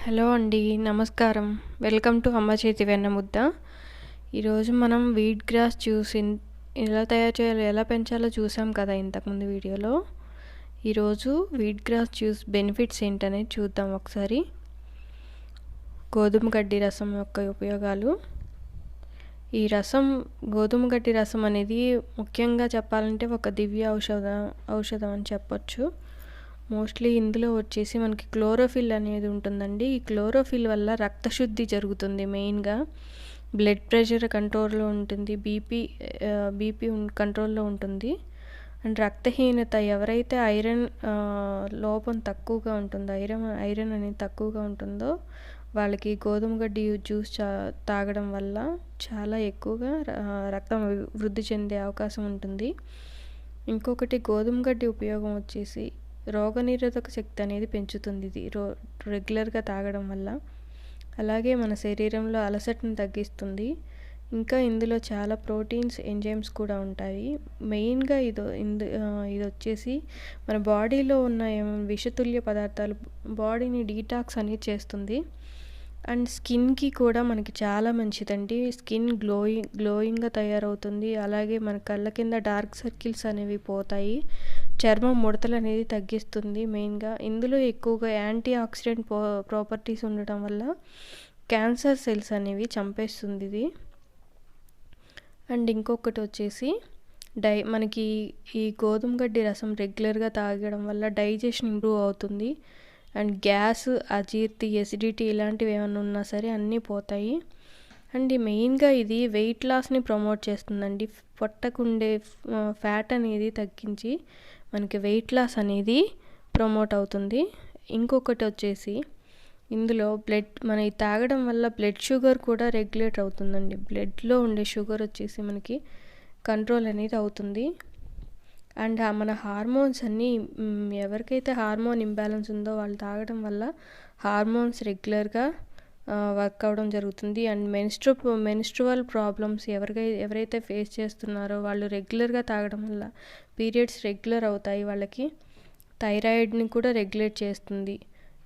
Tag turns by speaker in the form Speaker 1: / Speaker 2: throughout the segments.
Speaker 1: Hello అండి, నమస్కారం. Welcome to Ammachetivennamudda. ఈరోజు మనం వీట్ గ్రాస్ జ్యూస్ ఎలా తయారు చేయాలో, ఎలా పెంచాలో చూసాం కదా ఇంతకుముందు వీడియోలో. ఈరోజు వీట్ గ్రాస్ జ్యూస్ బెనిఫిట్స్ ఏంటనేది చూద్దాం ఒకసారి. గోధుమ గడ్డి రసం యొక్క ఉపయోగాలు. ఈ రసం, గోధుమ గడ్డి రసం అనేది ముఖ్యంగా చెప్పాలంటే ఒక దివ్య ఔషధం అని చెప్పొచ్చు. మోస్ట్లీ ఇందులో వచ్చేసి మనకి క్లోరోఫిల్ అనేది ఉంటుందండి. ఈ క్లోరోఫిల్ వల్ల రక్తశుద్ధి జరుగుతుంది. మెయిన్గా బ్లడ్ ప్రెషర్ కంట్రోల్లో ఉంటుంది, బీపీ కంట్రోల్లో ఉంటుంది. అండ్ రక్తహీనత, ఎవరైతే ఐరన్ లోపం తక్కువగా ఉంటుందో, ఐరన్ అనేది తక్కువగా ఉంటుందో వాళ్ళకి గోధుమ గడ్డి జ్యూస్ తాగడం వల్ల చాలా ఎక్కువగా రక్తం వృద్ధి చెందే అవకాశం ఉంటుంది. ఇంకొకటి, గోధుమ గడ్డి ఉపయోగం వచ్చేసి రోగనిరోధక శక్తి అనేది పెంచుతుంది ఇది రెగ్యులర్గా తాగడం వల్ల. అలాగే మన శరీరంలో అలసటను తగ్గిస్తుంది. ఇంకా ఇందులో చాలా ప్రోటీన్స్, ఎంజైమ్స్ కూడా ఉంటాయి. మెయిన్గా ఇది వచ్చేసి మన బాడీలో ఉన్న విషతుల్య పదార్థాలు బాడీని డీటాక్స్ అనేది చేస్తుంది. అండ్ స్కిన్కి కూడా మనకి చాలా మంచిదండి. స్కిన్ గ్లోయింగ్గా తయారవుతుంది. అలాగే మన కళ్ళ కింద డార్క్ సర్కిల్స్ అనేవి పోతాయి. చర్మం ముడతలు అనేది తగ్గిస్తుంది. మెయిన్గా ఇందులో ఎక్కువగా యాంటీ ఆక్సిడెంట్ ప్రాపర్టీస్ ఉండటం వల్ల క్యాన్సర్ సెల్స్ అనేవి చంపేస్తుంది ఇది. అండ్ ఇంకొకటి వచ్చేసి మనకి ఈ గోధుమ గడ్డి రసం రెగ్యులర్గా తాగడం వల్ల డైజెషన్ ఇంప్రూవ్ అవుతుంది. అండ్ గ్యాస్, అజీర్తి, ఎసిడిటీ ఇలాంటివి ఏమైనా ఉన్నా సరే అన్నీ పోతాయి. అండ్ మెయిన్గా ఇది వెయిట్ లాస్ని ప్రమోట్ చేస్తుందండి. పొట్టకుండే ఫ్యాట్ అనేది తగ్గించి మనకి వెయిట్ లాస్ అనేది ప్రమోట్ అవుతుంది. ఇంకొకటి వచ్చేసి ఇందులో మన తాగడం వల్ల బ్లడ్ షుగర్ కూడా రెగ్యులేట్ అవుతుందండి. బ్లడ్లో ఉండే షుగర్ వచ్చేసి మనకి కంట్రోల్ అనేది అవుతుంది. అండ్ మన హార్మోన్స్ అన్నీ, ఎవరికైతే హార్మోన్ ఇంబ్యాలెన్స్ ఉందో వాళ్ళు తాగడం వల్ల హార్మోన్స్ రెగ్యులర్గా వర్క్ అవ్వడం జరుగుతుంది. అండ్ మెన్స్ట్రువల్ ప్రాబ్లమ్స్ ఎవరైతే ఫేస్ చేస్తున్నారో వాళ్ళు రెగ్యులర్గా తాగడం వల్ల పీరియడ్స్ రెగ్యులర్ అవుతాయి. వాళ్ళకి థైరాయిడ్ని కూడా రెగ్యులేట్ చేస్తుంది.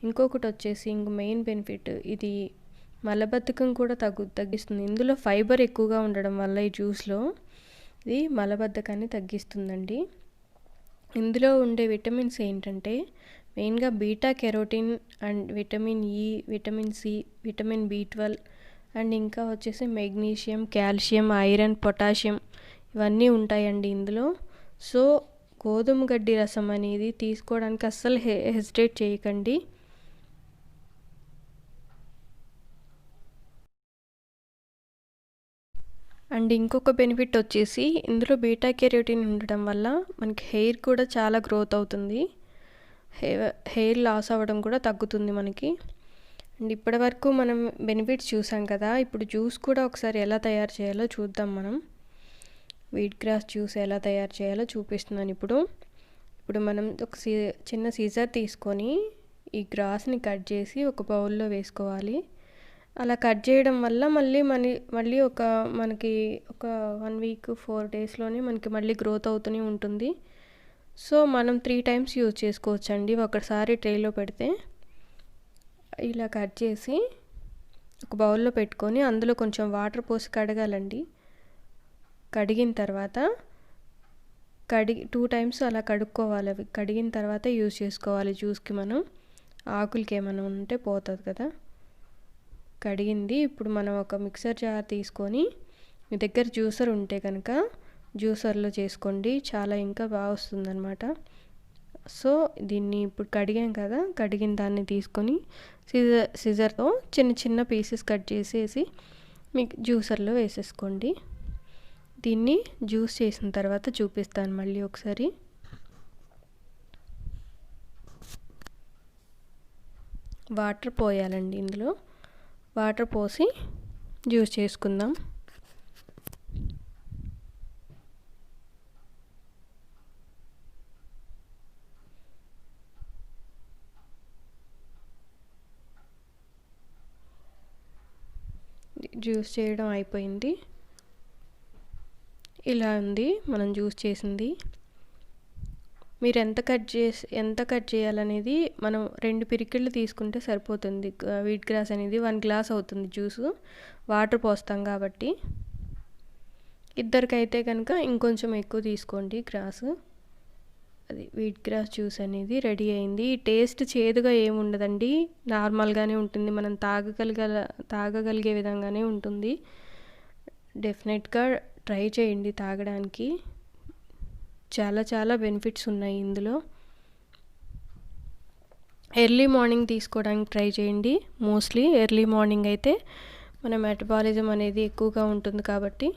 Speaker 1: ఇంకొకటి వచ్చేసి మెయిన్ బెనిఫిట్, ఇది మలబద్ధకం కూడా తగ్గిస్తుంది. ఇందులో ఫైబర్ ఎక్కువగా ఉండడం వల్ల ఈ జ్యూస్లో ఇది మలబద్ధకాన్ని తగ్గిస్తుందండి. ఇందులో ఉండే విటమిన్స్ ఏంటంటే మెయిన్గా beta carotene and vitamin E, vitamin C, vitamin B12 and ఇంకా వచ్చేసి మెగ్నీషియం, కాల్షియం, ఐరన్, పొటాషియం ఇవన్నీ ఉంటాయండి ఇందులో. సో గోధుమ గడ్డి రసం అనేది తీసుకోవడానికి అస్సలు హెసిటేట్ చేయకండి. అండ్ ఇంకొక బెనిఫిట్ వచ్చేసి ఇందులో బీటా కెరోటిన్ ఉండడం వల్ల మనకి హెయిర్ కూడా చాలా గ్రోత్ అవుతుంది. హెయిర్ లాస్ అవ్వడం కూడా తగ్గుతుంది మనకి. అండ్ ఇప్పటి వరకు మనం బెనిఫిట్స్ చూసాం కదా, ఇప్పుడు జ్యూస్ కూడా ఒకసారి ఎలా తయారు చేయాలో చూద్దాం. మనం వీట్ గ్రాస్ జ్యూస్ ఎలా తయారు చేయాలో చూపిస్తున్నాను. ఇప్పుడు మనం ఒక చిన్న సీజర్ తీసుకొని ఈ గ్రాస్ని కట్ చేసి ఒక బౌల్లో వేసుకోవాలి. అలా కట్ చేయడం వల్ల మళ్ళీ మనకి ఒక 1 వీక్ 4 డేస్లోనే మనకి మళ్ళీ గ్రోత్ అవుతూనే ఉంటుంది. సో మనం 3 టైమ్స్ యూజ్ చేసుకోవచ్చండి. ఒకసారి ట్రేలో పెడితే ఇలా కట్ చేసి ఒక బౌల్లో పెట్టుకొని అందులో కొంచెం వాటర్ పోసి కడగాలండి. కడిగిన తర్వాత 2 టైమ్స్ అలా కడుక్కోవాలి. అవి కడిగిన తర్వాత యూజ్ చేసుకోవాలి. జ్యూస్కి మనం ఆకులకి ఏమైనా ఉంటే పోతుంది కదా. కడిగింది. ఇప్పుడు మనం ఒక మిక్సర్ జార్ తీసుకొని, మీ దగ్గర జ్యూసర్ ఉంటే కనుక జ్యూసర్లో చేసుకోండి, చాలా ఇంకా బాగా వస్తుందన్నమాట. సో దీన్ని ఇప్పుడు కడిగాం కదా, కడిగిన దాన్ని తీసుకొని సిజర్తో చిన్న చిన్న పీసెస్ కట్ చేసేసి మీకు జ్యూసర్లో వేసేసుకోండి. దీన్ని జ్యూస్ చేసిన తర్వాత చూపిస్తాను మళ్ళీ ఒకసారి. వాటర్ పోయాలండి. ఇందులో వాటర్ పోసి జ్యూస్ చేసుకుందాం. జ్యూస్ చేయడం అయిపోయింది. ఇలా ఉంది మనం జ్యూస్ చేసింది. మీరు ఎంత కట్ చేయాలనేది మనం 2 పిరికిళ్ళు తీసుకుంటే సరిపోతుంది. వీట్ గ్రాస్ అనేది 1 గ్లాస్ అవుతుంది జ్యూసు. వాటర్ పోస్తాం కాబట్టి. ఇద్దరికైతే కనుక ఇంకొంచెం ఎక్కువ తీసుకోండి గ్రాసు. అది వీట్ గ్రాస్ జ్యూస్ అనేది రెడీ అయింది. టేస్ట్ చేదుగా ఏముండదండి, నార్మల్గానే ఉంటుంది. మనం తాగగలిగే విధంగానే ఉంటుంది. డెఫినెట్గా ట్రై చేయండి తాగడానికి. చాలా చాలా బెనిఫిట్స్ ఉన్నాయి ఇందులో. ఎర్లీ మార్నింగ్ తీసుకోవడానికి ట్రై చేయండి. మోస్ట్లీ ఎర్లీ మార్నింగ్ అయితే మన మెటబాలిజం అనేది ఎక్కువగా ఉంటుంది కాబట్టి